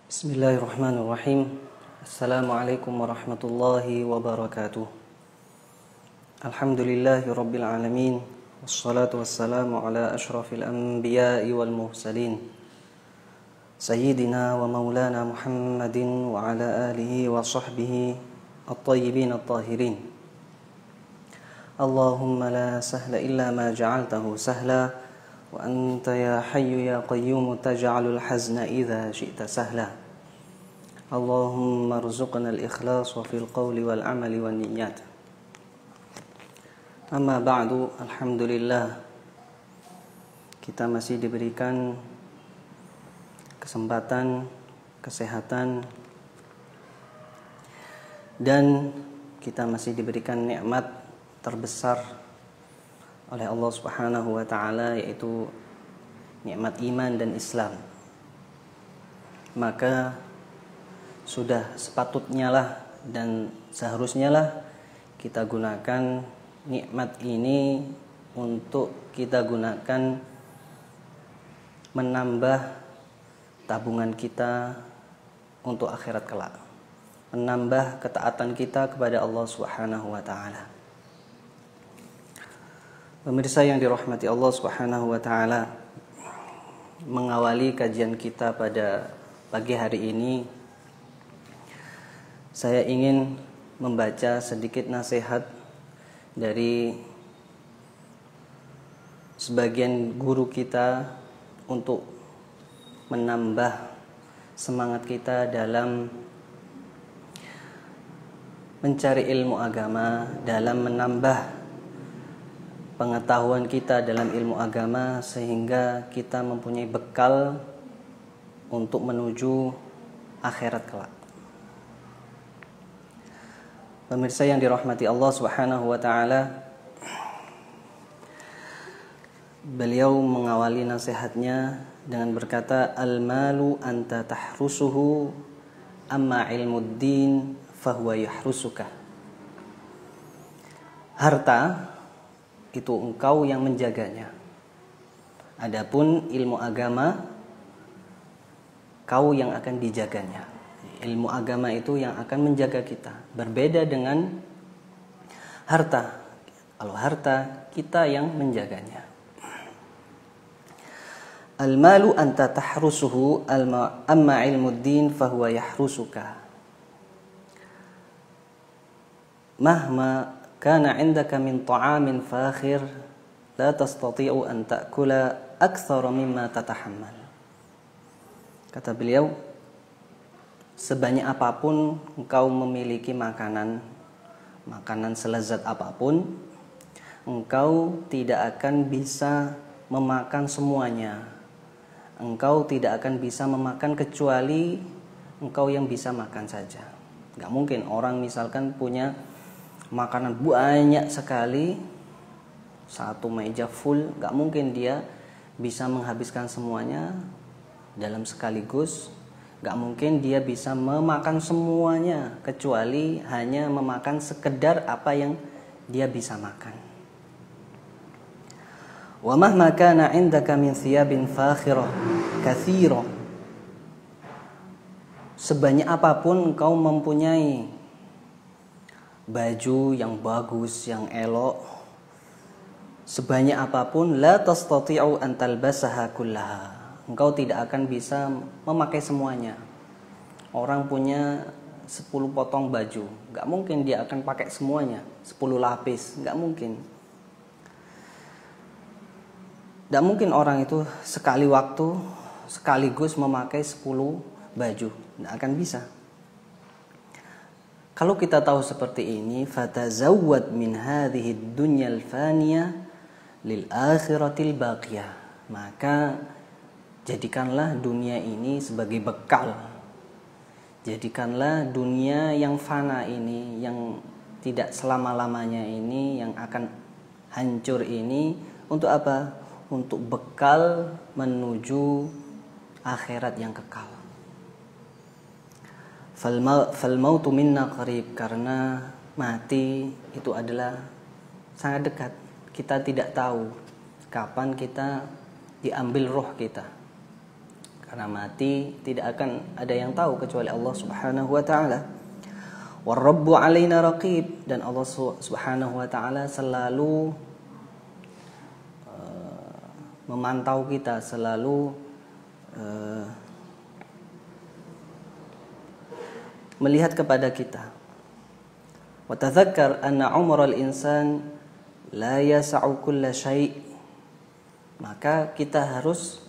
Bismillahirrahmanirrahim. Assalamualaikum warahmatullahi wabarakatuh. Alhamdulillahi rabbil alamin. Wassalatu wassalamu ala ashrafil anbiya'i wal mursalin, Sayyidina wa maulana Muhammadin wa ala alihi wa sahbihi at-tayyibin at-tahirin. Allahumma la sahla illa ma ja'altahu sahla, wa anta ya hayyu ya qayyum taj'alul hazna idza syi'ta sahla. Allahumma rzuqna al-ikhlas wa fil qawli wal amali wan niyyat. Amma ba'du, alhamdulillah kita masih diberikan kesempatan, kesehatan, dan kita masih diberikan nikmat terbesar oleh Allah Subhanahu wa taala, yaitu nikmat iman dan Islam. Maka sudah sepatutnya lah dan seharusnya lah kita gunakan nikmat ini untuk kita gunakan menambah tabungan kita untuk akhirat kelak, menambah ketaatan kita kepada Allah Subhanahu wa taala. Pemirsa yang dirahmati Allah Subhanahu wa taala, mengawali kajian kita pada pagi hari ini, saya ingin membaca sedikit nasihat dari sebagian guru kita untuk menambah semangat kita dalam mencari ilmu agama, dalam menambah pengetahuan kita dalam ilmu agama, sehingga kita mempunyai bekal untuk menuju akhirat kelak. Pemirsa yang dirahmati Allah Subhanahu wa taala, beliau mengawali nasihatnya dengan berkata, al-malu anta tahrusuhu amma ilmuddin fahuwa yahrusuka. Harta itu engkau yang menjaganya. Adapun ilmu agama, kau yang akan dijaganya. Ilmu agama itu yang akan menjaga kita. Berbeda dengan harta. Kalau harta, kita yang menjaganya. Al-malu anta tahrusuhu amma ilmuddin fahuwa yahrusuka. Mahma kana 'indaka min ta'amin fakhir la tastati'u an ta'kula aktsara mimma tatahammal. Kata beliau, sebanyak apapun engkau memiliki makanan selezat apapun, engkau tidak akan bisa memakan semuanya. Engkau tidak akan bisa memakan kecuali engkau yang bisa makan saja. Gak mungkin orang misalkan punya makanan banyak sekali, satu meja full, gak mungkin dia bisa menghabiskan semuanya dalam sekaligus. Gak mungkin dia bisa memakan semuanya, kecuali hanya memakan sekedar apa yang dia bisa makan. Wa mahma kana 'indaka min thiyabin fakhirah katsira. Sebanyak apapun engkau mempunyai baju yang bagus, yang elok, sebanyak apapun, la tastati'u an talbasaha kullaha. Engkau tidak akan bisa memakai semuanya. Orang punya 10 potong baju, gak mungkin dia akan pakai semuanya, 10 lapis, gak mungkin. Gak mungkin orang itu sekali waktu, sekaligus memakai 10 baju, gak akan bisa. Kalau kita tahu seperti ini, fatazawwad min hadhihi dunyal faniyah lil akhiratil baqiyah. Maka jadikanlah dunia ini sebagai bekal. Jadikanlah dunia yang fana ini, yang tidak selama-lamanya ini, yang akan hancur ini, untuk apa? Untuk bekal menuju akhirat yang kekal. Fal mautu minna qarib, karena mati itu adalah sangat dekat. Kita tidak tahu kapan kita diambil roh kita. Karena mati tidak akan ada yang tahu kecuali Allah Subhanahu wa taala. War-Rabbu 'alaina raqib, dan Allah Subhanahu wa taala selalu memantau kita, selalu melihat kepada kita. Wa tadzakkar anna umral insan la yas'u kulla syai'. Maka kita harus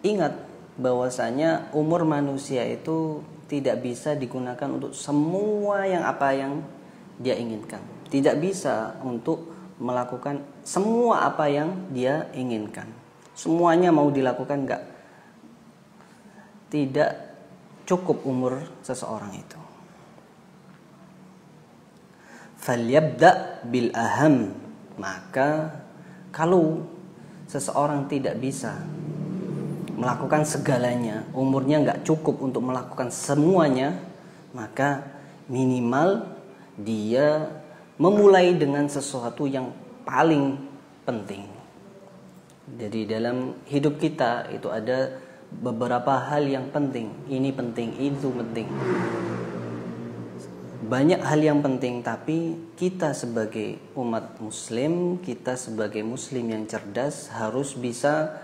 ingat bahwasanya umur manusia itu tidak bisa digunakan untuk semua apa yang dia inginkan. Tidak bisa untuk melakukan semua apa yang dia inginkan. Semuanya mau dilakukan enggak. Tidak cukup umur seseorang itu. Falyabda bil aham. Maka kalau seseorang tidak bisa melakukan segalanya, umurnya nggak cukup untuk melakukan semuanya, maka minimal dia memulai dengan sesuatu yang paling penting. Jadi dalam hidup kita itu ada beberapa hal yang penting. Ini penting, itu penting. Banyak hal yang penting, tapi kita sebagai umat muslim, kita sebagai muslim yang cerdas harus bisa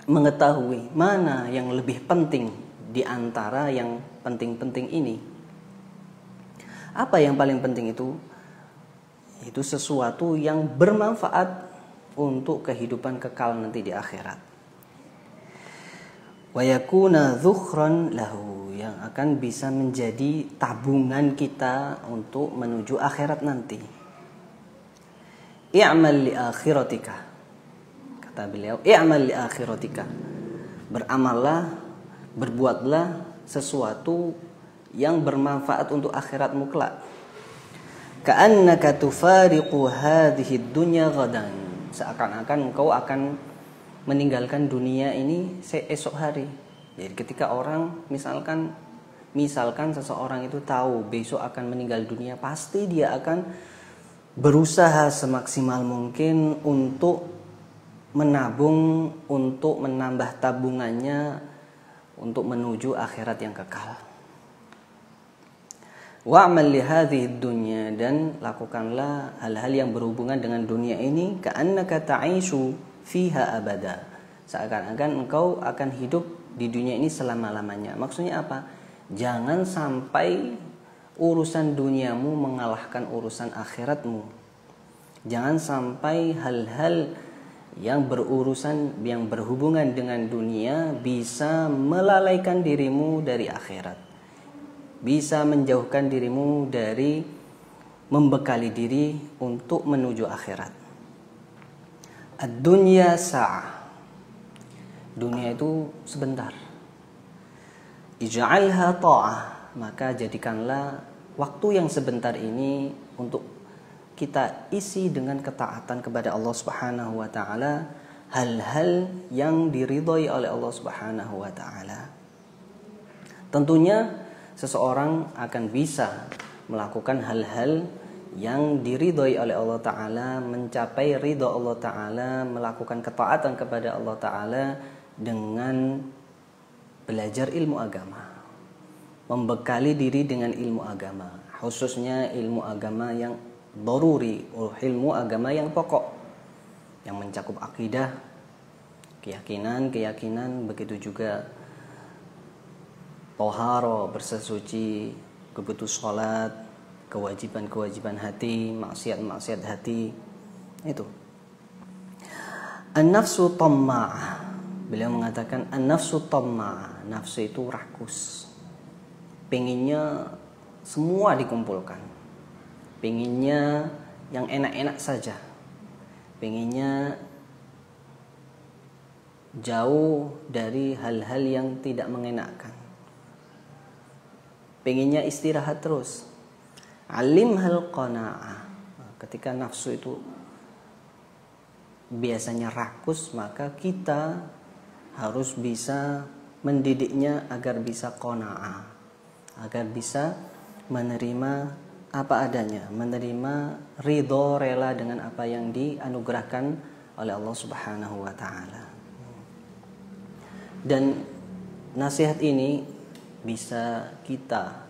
mengetahui mana yang lebih penting di antara yang penting-penting ini. Apa yang paling penting itu? Itu sesuatu yang bermanfaat untuk kehidupan kekal nanti di akhirat. Wa yakuna dzukhran lahu, yang akan bisa menjadi tabungan kita untuk menuju akhirat nanti. I'mal li akhiratika. Kata beliau, i'mal li akhiratika. Beramallah, berbuatlah sesuatu yang bermanfaat untuk akhiratmu kelak. Ka'annaka tufariqu hadhihi dunya ghadan. Seakan-akan engkau akan meninggalkan dunia ini esok hari. Jadi ketika orang misalkan seseorang itu tahu besok akan meninggal dunia, pasti dia akan berusaha semaksimal mungkin untuk menabung, untuk menambah tabungannya untuk menuju akhirat yang kekal. Wa'mal li hadhihi dunya, dan lakukanlah hal-hal yang berhubungan dengan dunia ini ka'annaka ta'ishu fiha abada. Seakan-akan engkau akan hidup di dunia ini selama-lamanya. Maksudnya apa? Jangan sampai urusan duniamu mengalahkan urusan akhiratmu. Jangan sampai hal-hal yang berhubungan dengan dunia bisa melalaikan dirimu dari akhirat, bisa menjauhkan dirimu dari membekali diri untuk menuju akhirat. Ad-dunya sa'ah. Dunia itu sebentar. Ij'alha ta'ah. Maka jadikanlah waktu yang sebentar ini untuk kita isi dengan ketaatan kepada Allah Subhanahu wa taala, hal-hal yang diridhai oleh Allah Subhanahu wa taala. Tentunya seseorang akan bisa melakukan hal-hal yang diridhai oleh Allah taala, mencapai ridha Allah taala, melakukan ketaatan kepada Allah taala dengan belajar ilmu agama, membekali diri dengan ilmu agama, khususnya ilmu agama yang daruri, ilmu agama yang pokok, yang mencakup akidah, keyakinan, begitu juga toharo, bersesuci, kebutuh sholat, kewajiban hati, maksiat hati. Itu an-nafsu tamma'ah. Beliau mengatakan an-nafsu tamma'ah. Nafsu itu rakus, pengennya semua dikumpulkan, pengennya yang enak-enak saja, pengennya jauh dari hal-hal yang tidak mengenakkan, pengennya istirahat terus. Alimhal qanaah. Ketika nafsu itu biasanya rakus, maka kita harus bisa mendidiknya agar bisa qanaah, agar bisa menerima apa adanya, menerima ridho, rela dengan apa yang dianugerahkan oleh Allah Subhanahu wa taala. Dan nasihat ini bisa kita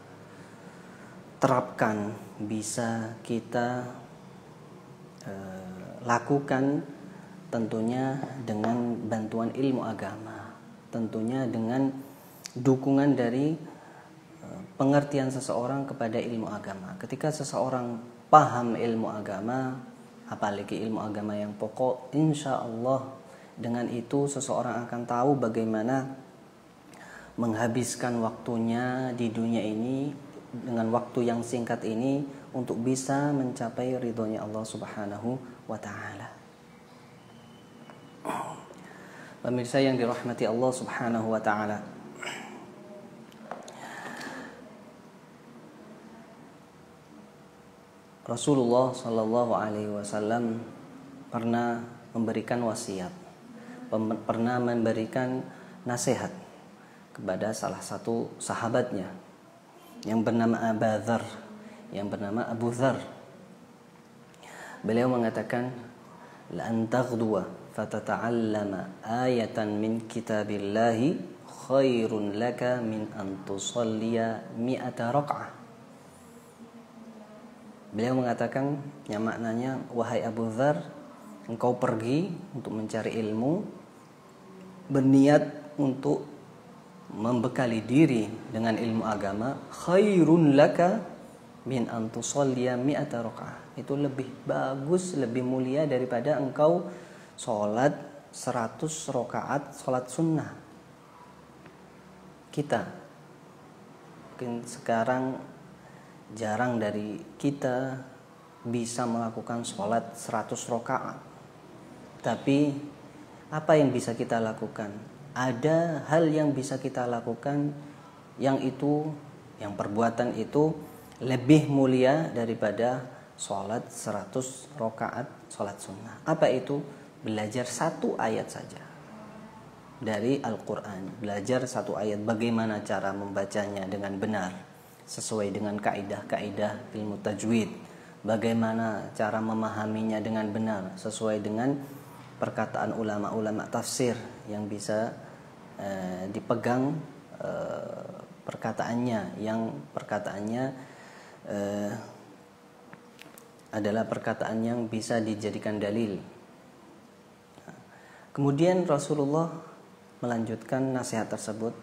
terapkan, bisa kita lakukan tentunya dengan bantuan ilmu agama, tentunya dengan dukungan dari pengertian seseorang kepada ilmu agama. Ketika seseorang paham ilmu agama, apalagi ilmu agama yang pokok, insya Allah dengan itu seseorang akan tahu bagaimana menghabiskan waktunya di dunia ini dengan waktu yang singkat ini untuk bisa mencapai ridhonya Allah Subhanahu wa ta'ala. Pemirsa yang dirahmati Allah Subhanahu wa ta'ala, Rasulullah Shallallahu Alaihi Wasallam pernah memberikan wasiat, pernah memberikan nasihat kepada salah satu sahabatnya yang bernama Abu Dzar. Beliau mengatakan, la an taghduwa fatata'allama ayatan min kitabillahi khairun laka min an tusalliya mi'ata raq'ah. Beliau mengatakan yang maknanya, wahai Abu Dzar, engkau pergi untuk mencari ilmu, berniat untuk membekali diri dengan ilmu agama, khairun laka min an tusalliya mi'ata raq'ah. Itu lebih bagus, lebih mulia daripada engkau sholat 100 rakaat sholat sunnah. Kita mungkin sekarang jarang dari kita bisa melakukan sholat 100 rakaat. Tapi apa yang bisa kita lakukan? Ada hal yang bisa kita lakukan yang perbuatan itu lebih mulia daripada sholat 100 rakaat sholat sunnah. Apa itu? Belajar satu ayat saja dari Al-Quran. Belajar satu ayat, bagaimana cara membacanya dengan benar sesuai dengan kaidah-kaidah ilmu tajwid, bagaimana cara memahaminya dengan benar sesuai dengan perkataan ulama-ulama tafsir yang bisa dipegang perkataannya, yang perkataannya adalah perkataan yang bisa dijadikan dalil. Kemudian Rasulullah melanjutkan nasihat tersebut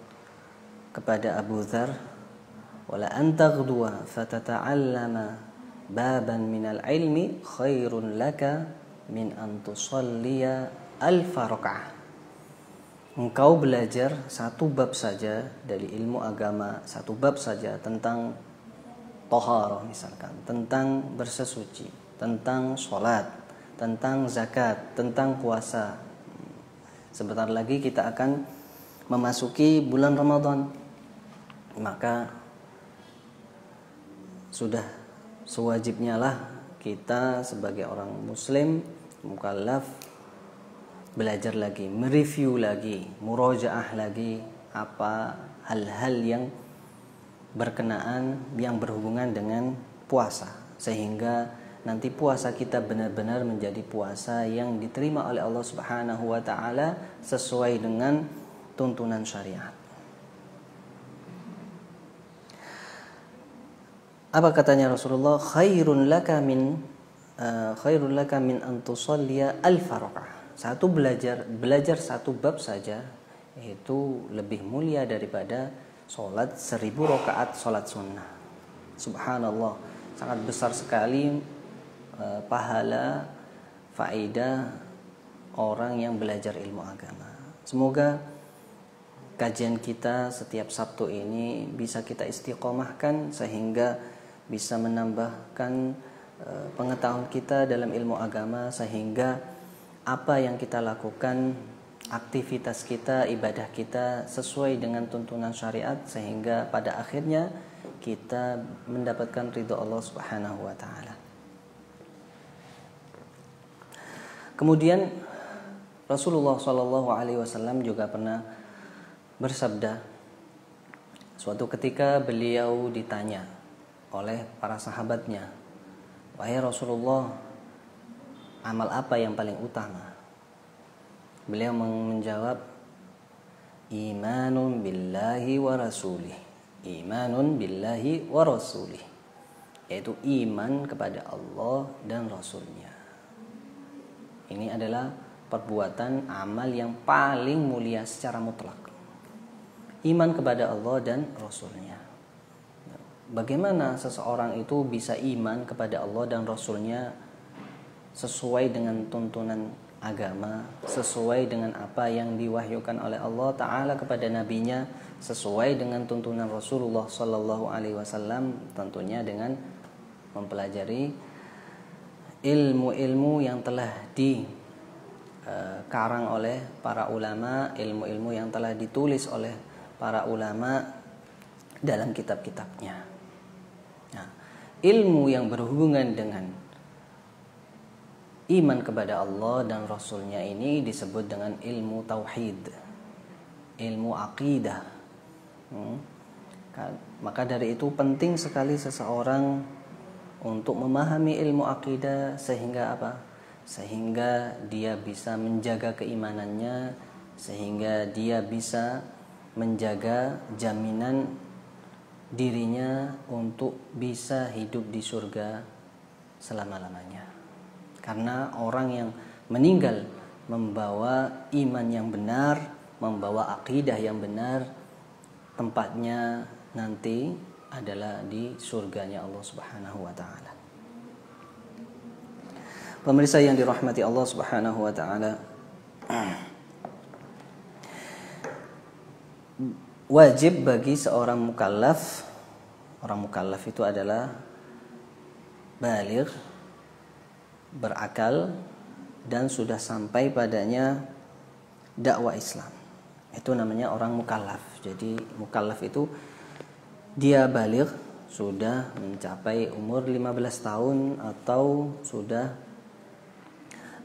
kepada Abu Dzar, wala antaghduwa fatata'allama baban minal ilmi khairun laka min an tusalliya alfa raq'ah. Engkau belajar satu bab saja dari ilmu agama, satu bab saja tentang thaharah misalkan, tentang bersesuci, tentang sholat, tentang zakat, tentang puasa. Sebentar lagi kita akan memasuki bulan Ramadan, maka sudah sewajibnya lah kita sebagai orang muslim mukallaf belajar lagi, mereview lagi, murojaah lagi apa hal-hal yang berkenaan, yang berhubungan dengan puasa, sehingga nanti puasa kita benar-benar menjadi puasa yang diterima oleh Allah Subhanahu wa ta'ala sesuai dengan tuntunan syariat. Apa katanya Rasulullah? Khairun laka min an tusalliya alfa raq'ah. Satu belajar satu bab saja itu lebih mulia daripada sholat 1000 rakaat sholat sunnah. Subhanallah, sangat besar sekali pahala faedah orang yang belajar ilmu agama. Semoga kajian kita setiap Sabtu ini bisa kita istiqomahkan sehingga bisa menambahkan pengetahuan kita dalam ilmu agama, sehingga apa yang kita lakukan, aktivitas kita, ibadah kita sesuai dengan tuntunan syariat, sehingga pada akhirnya kita mendapatkan ridho Allah Subhanahu wa ta'ala. Kemudian Rasulullah SAW juga pernah bersabda, suatu ketika beliau ditanya oleh para sahabatnya, wahai Rasulullah, amal apa yang paling utama? Beliau menjawab, imanun billahi wa rasulih. Imanun billahi wa rasulih, yaitu iman kepada Allah dan Rasulnya. Ini adalah perbuatan amal yang paling mulia secara mutlak. Iman kepada Allah dan Rasulnya. Bagaimana seseorang itu bisa iman kepada Allah dan Rasulnya sesuai dengan tuntunan agama, sesuai dengan apa yang diwahyukan oleh Allah Ta'ala kepada nabinya, sesuai dengan tuntunan Rasulullah Sallallahu Alaihi Wasallam, tentunya dengan mempelajari ilmu-ilmu yang telah dikarang oleh para ulama, ilmu-ilmu yang telah ditulis oleh para ulama dalam kitab-kitabnya. Nah, ilmu yang berhubungan dengan iman kepada Allah dan Rasulnya ini disebut dengan ilmu tauhid, ilmu akidah. Maka dari itu penting sekali seseorang untuk memahami ilmu akidah, sehingga apa? Sehingga dia bisa menjaga keimanannya, sehingga dia bisa menjaga jaminan dirinya untuk bisa hidup di surga selama-lamanya. Karena orang yang meninggal membawa iman yang benar, membawa akidah yang benar, tempatnya nanti adalah di surganya Allah Subhanahu wa taala. Pemirsa yang dirahmati Allah Subhanahu wa taala, wajib bagi seorang mukallaf, orang mukallaf itu adalah baligh, berakal, dan sudah sampai padanya dakwah Islam. Itu namanya orang mukallaf. Jadi mukallaf itu dia baligh, sudah mencapai umur 15 tahun atau sudah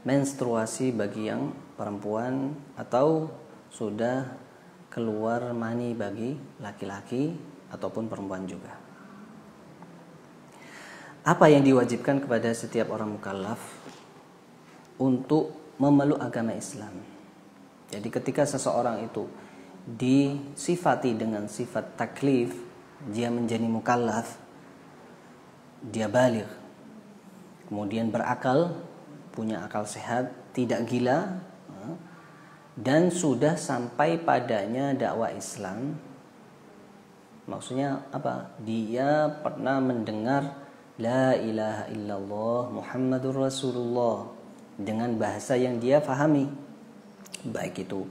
menstruasi bagi yang perempuan, atau sudah keluar mani bagi laki-laki ataupun perempuan juga. Apa yang diwajibkan kepada setiap orang mukallaf untuk memeluk agama Islam? Jadi ketika seseorang itu disifati dengan sifat taklif, dia menjadi mukallaf, dia baligh, kemudian berakal, punya akal sehat, tidak gila, dan sudah sampai padanya dakwah Islam. Maksudnya apa? Dia pernah mendengar La ilaha illallah Muhammadur Rasulullah dengan bahasa yang dia fahami, baik itu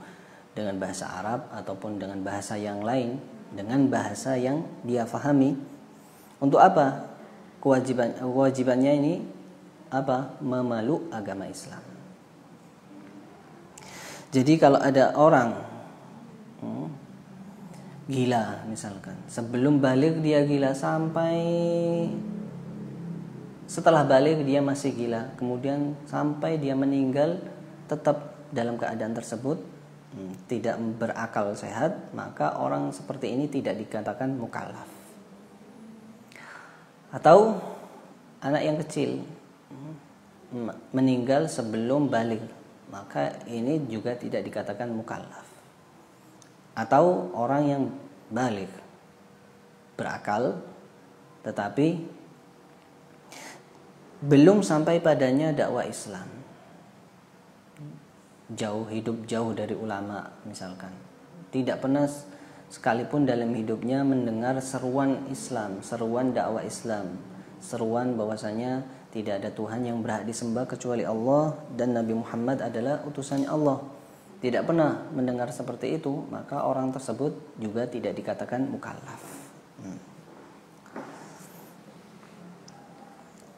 dengan bahasa Arab ataupun dengan bahasa yang lain, dengan bahasa yang dia fahami. Untuk apa? Kewajibannya ini apa? Memeluk agama Islam. Jadi kalau ada orang gila misalkan, sebelum balik dia gila, sampai setelah balik dia masih gila, kemudian sampai dia meninggal tetap dalam keadaan tersebut, tidak berakal sehat, maka orang seperti ini tidak dikatakan mukallaf. Atau anak yang kecil meninggal sebelum balik, maka ini juga tidak dikatakan mukallaf. Atau orang yang balik, berakal, tetapi belum sampai padanya dakwah Islam, hidup jauh dari ulama misalkan, tidak pernah sekalipun dalam hidupnya mendengar seruan Islam, seruan dakwah Islam, seruan bahwasanya tidak ada Tuhan yang berhak disembah kecuali Allah dan Nabi Muhammad adalah utusannya Allah, tidak pernah mendengar seperti itu, maka orang tersebut juga tidak dikatakan mukallaf.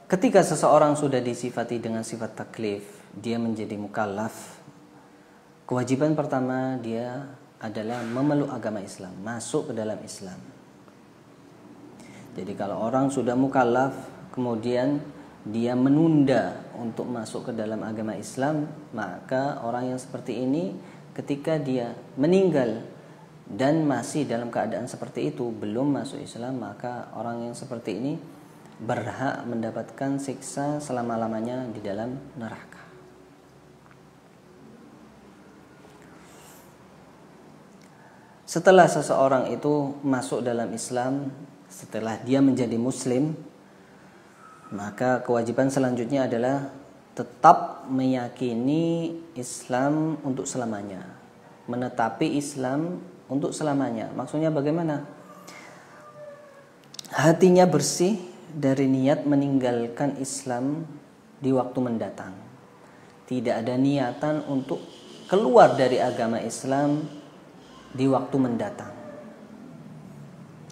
Ketika seseorang sudah disifati dengan sifat taklif, dia menjadi mukallaf, kewajiban pertama dia adalah memeluk agama Islam, masuk ke dalam Islam. Jadi kalau orang sudah mukallaf, kemudian dia menunda untuk masuk ke dalam agama Islam, maka orang yang seperti ini ketika dia meninggal dan masih dalam keadaan seperti itu, belum masuk Islam, maka orang yang seperti ini berhak mendapatkan siksa selama-lamanya di dalam neraka. setelah seseorang itu masuk dalam Islam, setelah dia menjadi muslim, maka kewajiban selanjutnya adalah tetap meyakini Islam untuk selamanya, menetapi Islam untuk selamanya. Maksudnya bagaimana? Hatinya bersih dari niat meninggalkan Islam di waktu mendatang. Tidak ada niatan untuk keluar dari agama Islam di waktu mendatang.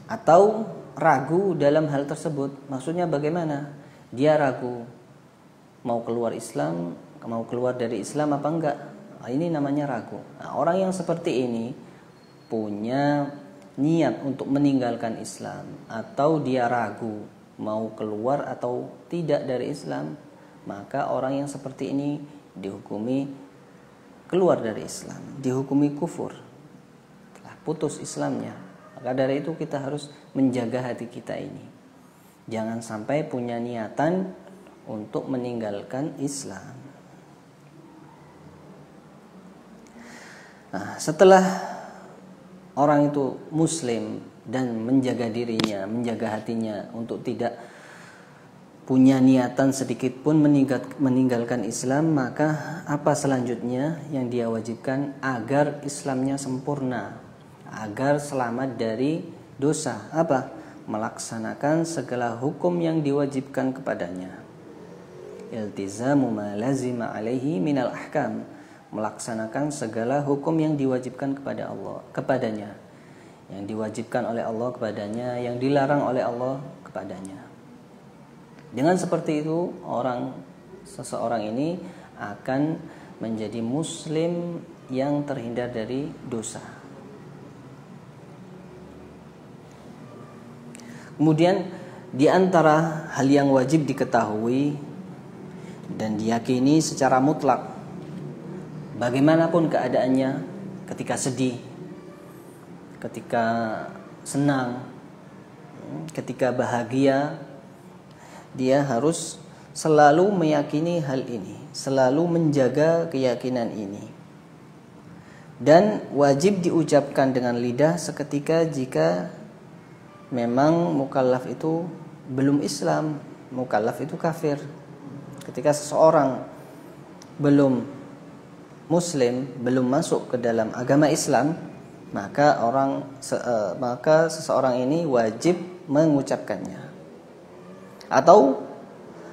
Atau ragu dalam hal tersebut. Maksudnya bagaimana? Dia ragu mau keluar Islam, mau keluar dari Islam apa enggak? Nah, ini namanya ragu. Nah, orang yang seperti ini punya niat untuk meninggalkan Islam, atau dia ragu mau keluar atau tidak dari Islam, maka orang yang seperti ini dihukumi keluar dari Islam, dihukumi kufur, telah putus Islamnya. Maka dari itu kita harus menjaga hati kita ini, jangan sampai punya niatan untuk meninggalkan Islam. Nah, setelah orang itu muslim dan menjaga dirinya, menjaga hatinya untuk tidak punya niatan sedikit pun meninggalkan Islam, maka apa selanjutnya yang dia wajibkan agar Islamnya sempurna, agar selamat dari dosa? Apa? Melaksanakan segala hukum yang diwajibkan kepadanya. Iltizamu ma lazima alaihi minal ahkam, melaksanakan segala hukum yang diwajibkan kepadanya, yang diwajibkan oleh Allah kepadanya, yang dilarang oleh Allah kepadanya. Dengan seperti itu, seseorang ini akan menjadi muslim yang terhindar dari dosa. Kemudian di antara hal yang wajib diketahui dan diyakini secara mutlak, bagaimanapun keadaannya, ketika sedih, ketika senang, ketika bahagia, dia harus selalu meyakini hal ini, selalu menjaga keyakinan ini. Dan wajib diucapkan dengan lidah seketika jika memang mukallaf itu belum Islam, mukallaf itu kafir. Ketika seseorang belum muslim, belum masuk ke dalam agama Islam, maka seseorang ini wajib mengucapkannya. Atau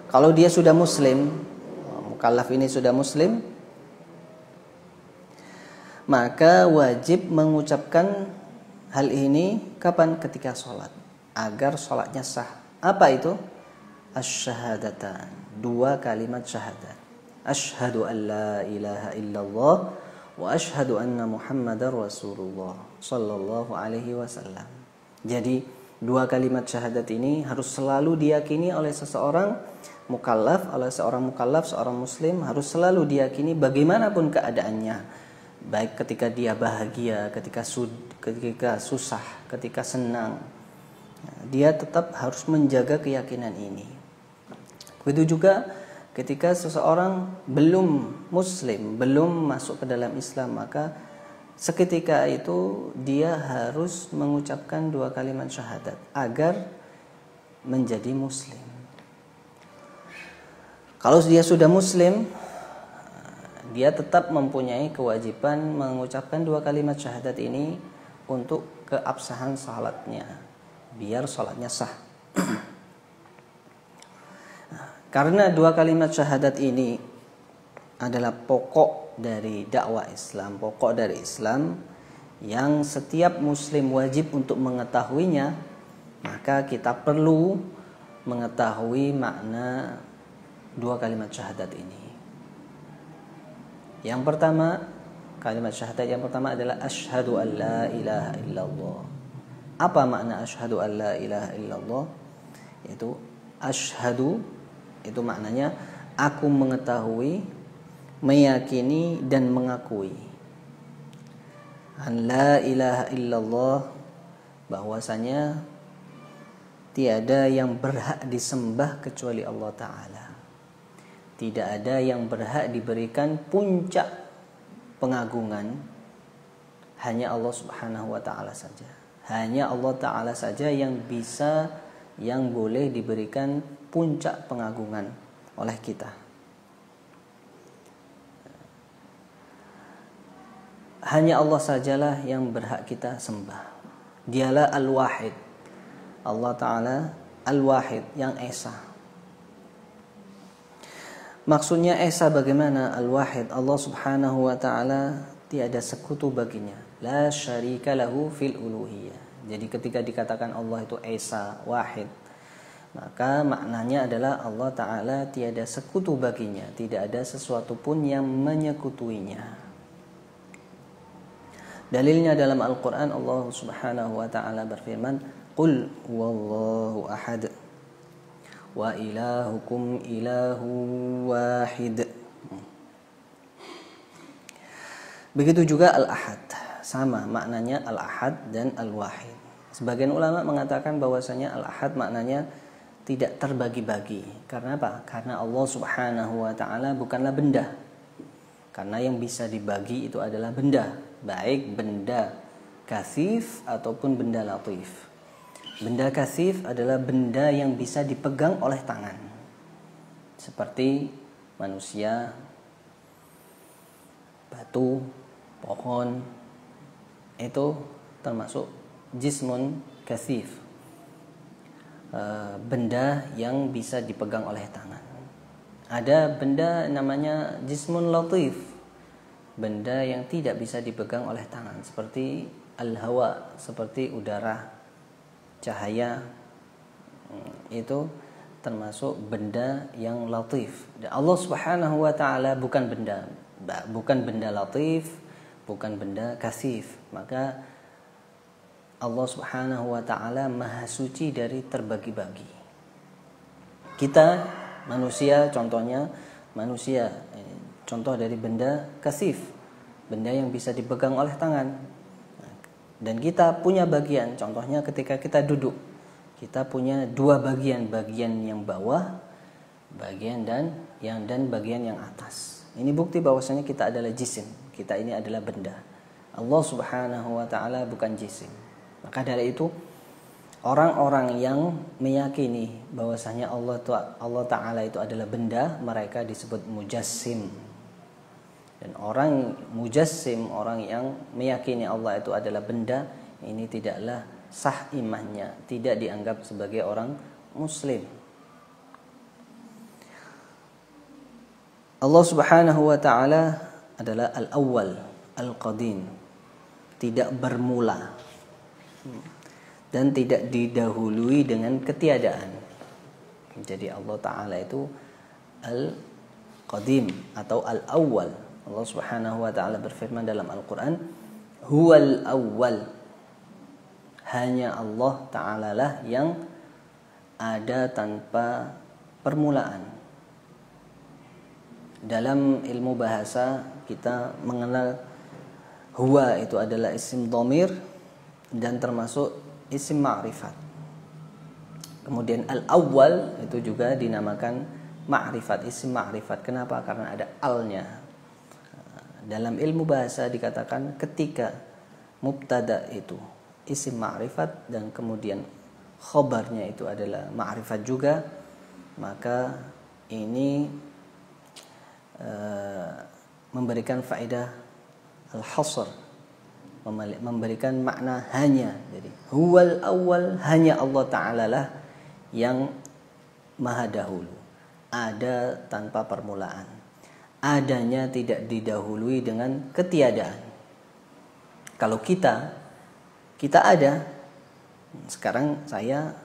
kalau dia sudah muslim, mukallaf ini sudah muslim, maka wajib mengucapkan hal ini kapan? Ketika sholat, agar sholatnya sah. Apa itu? Asyhadatan, 2 kalimat syahadat. Asyhadu an la ilaha illallah wa asyhadu anna Muhammadar Rasulullah sallallahu alaihi wasallam. Jadi 2 kalimat syahadat ini harus selalu diyakini oleh seseorang mukallaf, seorang muslim harus selalu diyakini bagaimanapun keadaannya, baik ketika dia bahagia, ketika susah, ketika senang, dia tetap harus menjaga keyakinan ini. Begitu juga ketika seseorang belum muslim, belum masuk ke dalam Islam, maka seketika itu dia harus mengucapkan 2 kalimat syahadat agar menjadi muslim. Kalau dia sudah muslim, dia tetap mempunyai kewajiban mengucapkan 2 kalimat syahadat ini untuk keabsahan salatnya, biar salatnya sah. Karena 2 kalimat syahadat ini adalah pokok dari dakwah Islam, pokok dari Islam yang setiap muslim wajib untuk mengetahuinya, maka kita perlu mengetahui makna 2 kalimat syahadat ini. Yang pertama, kalimat syahadat yang pertama adalah asyhadu an la ilaha illallah. Apa makna asyhadu an la ilaha illallah? Yaitu asyhadu, itu maknanya aku mengetahui, meyakini dan mengakui an la ilaha illallah, bahwasanya tiada yang berhak disembah kecuali Allah Ta'ala. Tidak ada yang berhak diberikan puncak pengagungan hanya Allah Subhanahu wa taala saja. Hanya Allah taala saja yang bisa, yang boleh diberikan puncak pengagungan oleh kita. Hanya Allah sajalah yang berhak kita sembah. Dialah Al-Wahid. Allah taala Al-Wahid, yang esa. Maksudnya esa bagaimana? Al-Wahid, Allah Subhanahu wa taala tiada sekutu baginya. La syarika lahu fil uluhiyah. Jadi ketika dikatakan Allah itu esa, wahid, maka maknanya adalah Allah taala tiada sekutu baginya, tidak ada sesuatu pun yang menyekutuinya. Dalilnya dalam Al-Qur'an, Allah Subhanahu wa taala berfirman, "Qul huwallahu ahad wa ilahukum ilahu wahid." Begitu juga Al-Ahad, sama maknanya Al-Ahad dan Al-Wahid. Sebagian ulama mengatakan bahwasanya Al-Ahad maknanya tidak terbagi-bagi. Karena apa? Karena Allah Subhanahu wa taala bukanlah benda. Karena yang bisa dibagi itu adalah benda, baik benda kasif ataupun benda latif. Benda kasif adalah benda yang bisa dipegang oleh tangan. Seperti manusia, batu, pohon, itu termasuk jismun kasif, benda yang bisa dipegang oleh tangan. Ada benda namanya jismun latif, benda yang tidak bisa dipegang oleh tangan, seperti al-hawa, seperti udara, cahaya, itu termasuk benda yang latif. Dan Allah Subhanahu wa taala bukan benda latif, bukan benda kasif. Maka Allah Subhanahu wa taala maha suci dari terbagi-bagi. Kita manusia, contohnya manusia, contoh dari benda kasif, benda yang bisa dipegang oleh tangan. Dan kita punya bagian, contohnya ketika kita duduk, kita punya dua bagian, bagian yang bawah, bagian dan bagian yang atas. Ini bukti bahwasanya kita adalah jisim, kita ini adalah benda. Allah Subhanahu wa taala bukan jisim. Maka dari itu orang-orang yang meyakini bahwasanya Allah taala itu adalah benda, mereka disebut mujassim. Dan orang mujassim, orang yang meyakini Allah itu adalah benda, ini tidaklah sah imannya, tidak dianggap sebagai orang muslim. Allah Subhanahu wa taala adalah al-awwal, al-qadim, tidak bermula dan tidak didahului dengan ketiadaan. Jadi Allah taala itu al-qadim atau al-awwal. Allah Subhanahu wa taala berfirman dalam Al-Qur'an, "Huwal awwal." Hanya Allah taala lah yang ada tanpa permulaan. Dalam ilmu bahasa kita mengenal huwa itu adalah isim dhamir dan termasuk isim ma'rifat. Kemudian al-awwal itu juga dinamakan ma'rifat, isim ma'rifat. Kenapa? Karena ada al-nya. Dalam ilmu bahasa dikatakan ketika mubtada itu isim ma'rifat dan kemudian khobarnya itu adalah ma'rifat juga, maka ini memberikan faedah al-hasr, memberikan makna hanya. Jadi huwal awwal, hanya Allah taala lah yang maha dahulu, ada tanpa permulaan, adanya tidak didahului dengan ketiadaan. Kalau kita ada, sekarang saya,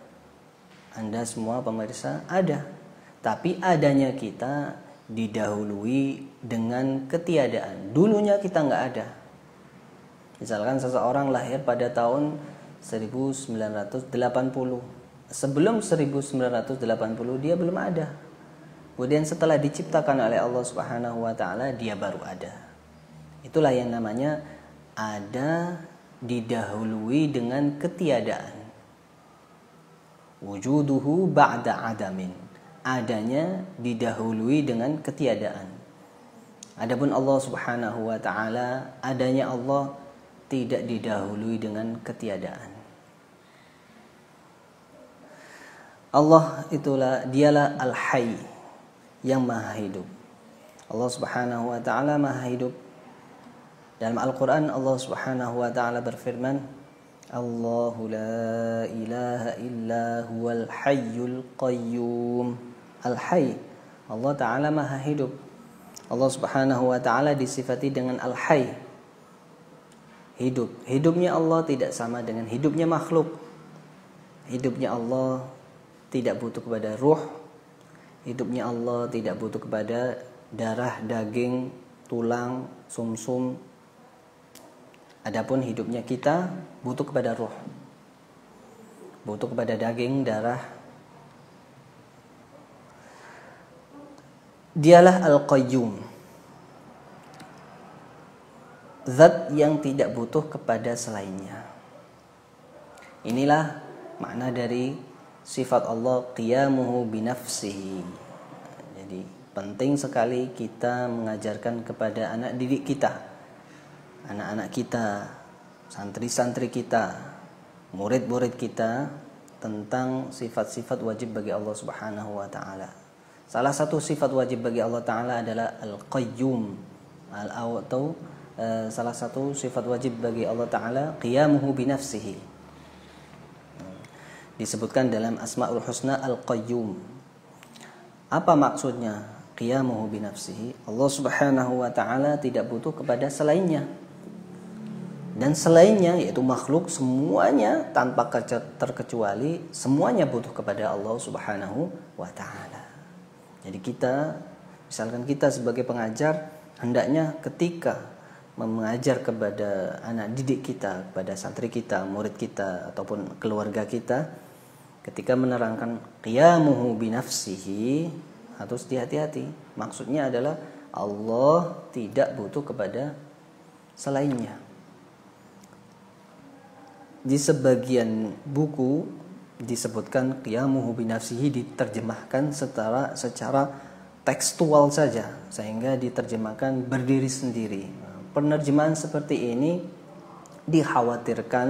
Anda semua pemirsa ada, tapi adanya kita didahului dengan ketiadaan. Dulunya kita nggak ada. Misalkan seseorang lahir pada tahun 1980. Sebelum 1980 dia belum ada. Kemudian setelah diciptakan oleh Allah Subhanahu wa taala, dia baru ada. Itulah yang namanya ada didahului dengan ketiadaan. Wujuduhu ba'da adamin. Adanya didahului dengan ketiadaan. Adapun Allah Subhanahu wa taala, adanya Allah tidak didahului dengan ketiadaan. Allah dialah Al-Hayy, yang maha hidup. Allah Subhanahu wa taala maha hidup. Dalam Al-Qur'an Allah Subhanahu wa taala berfirman, Allahu la ilaha illa huwal hayyul qayyum. Al-Hayy, Allah taala maha hidup. Allah Subhanahu wa taala disifati dengan Al-Hayy, hidup. Hidupnya Allah tidak sama dengan hidupnya makhluk. Hidupnya Allah tidak butuh kepada ruh. Hidupnya Allah tidak butuh kepada darah, daging, tulang, sumsum. Adapun hidupnya kita butuh kepada ruh, butuh kepada daging, darah. Dialah Al-Qayyum, zat yang tidak butuh kepada selainnya. Inilah makna dari sifat Allah qiyamuhu binafsihi. Jadi penting sekali kita mengajarkan kepada anak didik kita, anak-anak kita, santri-santri kita, murid-murid kita tentang sifat-sifat wajib bagi Allah Subhanahu wa taala. Salah satu sifat wajib bagi Allah taala adalah Al-Qayyum. Atau salah satu sifat wajib bagi Allah taala qiyamuhu binafsihi. Disebutkan dalam Asmaul Husna Al-Qayyum. Apa maksudnya qiyamuhu binafsihi? Allah Subhanahu wa taala tidak butuh kepada selainnya. Dan selainnya yaitu makhluk semuanya tanpa terkecuali semuanya butuh kepada Allah Subhanahu wa taala. Jadi misalkan kita sebagai pengajar, hendaknya ketika mengajar kepada anak didik kita, kepada santri kita, murid kita ataupun keluarga kita, ketika menerangkan qiyamuhu binafsihi, harus hati-hati. Maksudnya adalah Allah tidak butuh kepada selainnya. Di sebagian buku disebutkan qiyamuhu binafsihi diterjemahkan secara tekstual saja, sehingga diterjemahkan berdiri sendiri. Penerjemahan seperti ini dikhawatirkan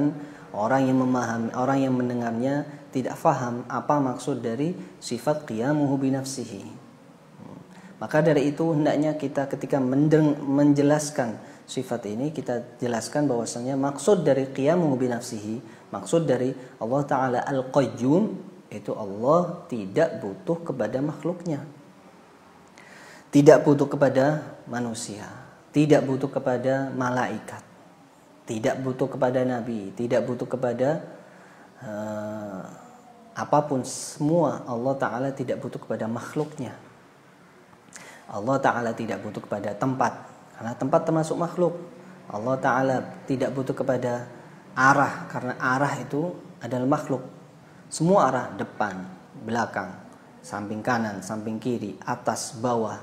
orang yang memahami, orang yang mendengarnya tidak faham apa maksud dari sifat qiyamuhu binafsihi. Maka dari itu hendaknya kita ketika menjelaskan sifat ini, kita jelaskan bahwasanya maksud dari qiyamuhu binafsihi, maksud dari Allah Ta'ala Al-Qayyum, itu Allah tidak butuh kepada makhluknya, tidak butuh kepada manusia, tidak butuh kepada malaikat, tidak butuh kepada nabi, tidak butuh kepada apapun. Semua Allah Ta'ala tidak butuh kepada makhluknya. Allah Ta'ala tidak butuh kepada tempat, karena tempat termasuk makhluk. Allah Ta'ala tidak butuh kepada arah, karena arah itu adalah makhluk. Semua arah, depan, belakang, samping kanan, samping kiri, atas, bawah,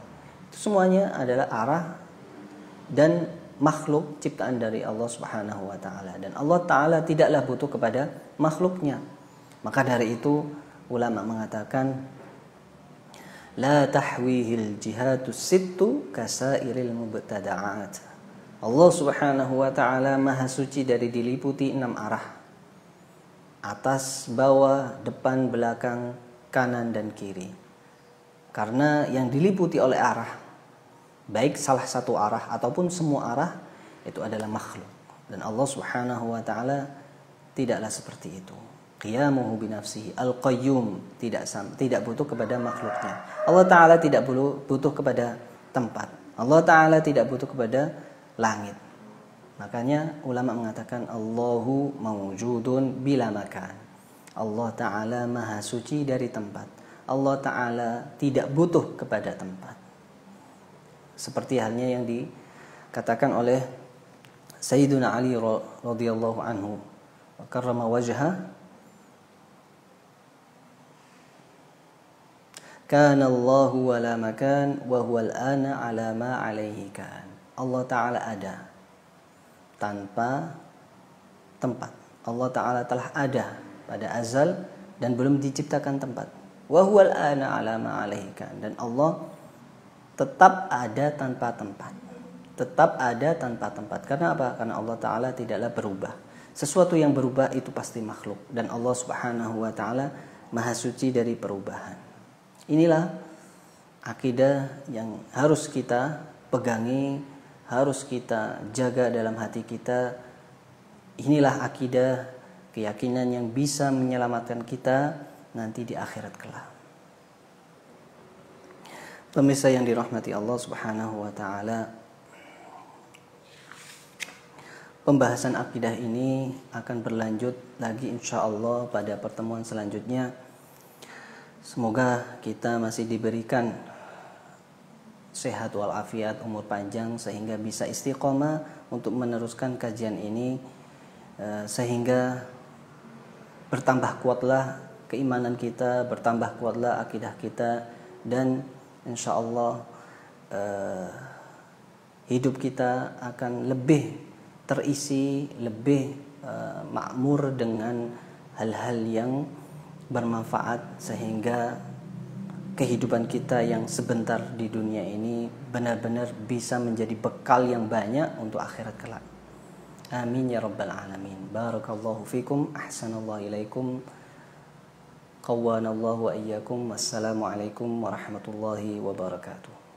itu semuanya adalah arah dan makhluk ciptaan dari Allah Subhanahu wa taala. Dan Allah Ta'ala tidaklah butuh kepada makhluknya. Maka dari itu ulama mengatakan la tahwihil jihatu sittu kasairil mubtada'at. Allah Subhanahu wa taala maha suci dari diliputi 6 arah. Atas, bawah, depan, belakang, kanan dan kiri. Karena yang diliputi oleh arah, baik salah satu arah ataupun semua arah, itu adalah makhluk. Dan Allah Subhanahu wa taala tidaklah seperti itu. Qiyamuhu binafsihi Al-Qayyum, tidak butuh kepada makhluknya. Allah Ta'ala tidak butuh kepada tempat. Allah Ta'ala tidak butuh kepada langit. Makanya ulama mengatakan Allahu mawjudun bila makan. Allah Ta'ala maha suci dari tempat. Allah Ta'ala tidak butuh kepada tempat. Seperti halnya yang dikatakan oleh Sayyiduna Ali radhiyallahu anhu, wa karrama wajhah, kana Allahu wala makan wa huwa al-ana ala ma alaihi kan. Allah Ta'ala ada tanpa tempat. Allah Ta'ala telah ada pada azal dan belum diciptakan tempat. Wa huwa al-ana ala ma alaihi kan. Dan Allah tetap ada tanpa tempat. tetap ada tanpa tempat. Karena apa? Karena Allah Ta'ala tidaklah berubah. Sesuatu yang berubah itu pasti makhluk. Dan Allah Subhanahu wa Ta'ala Maha suci dari perubahan. Inilah akidah yang harus kita pegangi, harus kita jaga dalam hati kita. Inilah akidah, keyakinan yang bisa menyelamatkan kita nanti di akhirat kelak. Pemirsa yang dirahmati Allah Subhanahu wa Ta'ala, pembahasan akidah ini akan berlanjut lagi insya Allah pada pertemuan selanjutnya. Semoga kita masih diberikan sehat walafiat, umur panjang, sehingga bisa istiqomah untuk meneruskan kajian ini, sehingga bertambah kuatlah keimanan kita, bertambah kuatlah akidah kita, dan insya Allah hidup kita akan lebih terisi, lebih makmur dengan hal-hal yang bermanfaat, sehingga kehidupan kita yang sebentar di dunia ini benar-benar bisa menjadi bekal yang banyak untuk akhirat kelak. Amin ya rabbal alamin. Barakallahu fikum, ahsanallahu ilaikum, qawwanallahu wa iyyakum. Wassalamualaikum warahmatullahi wabarakatuh.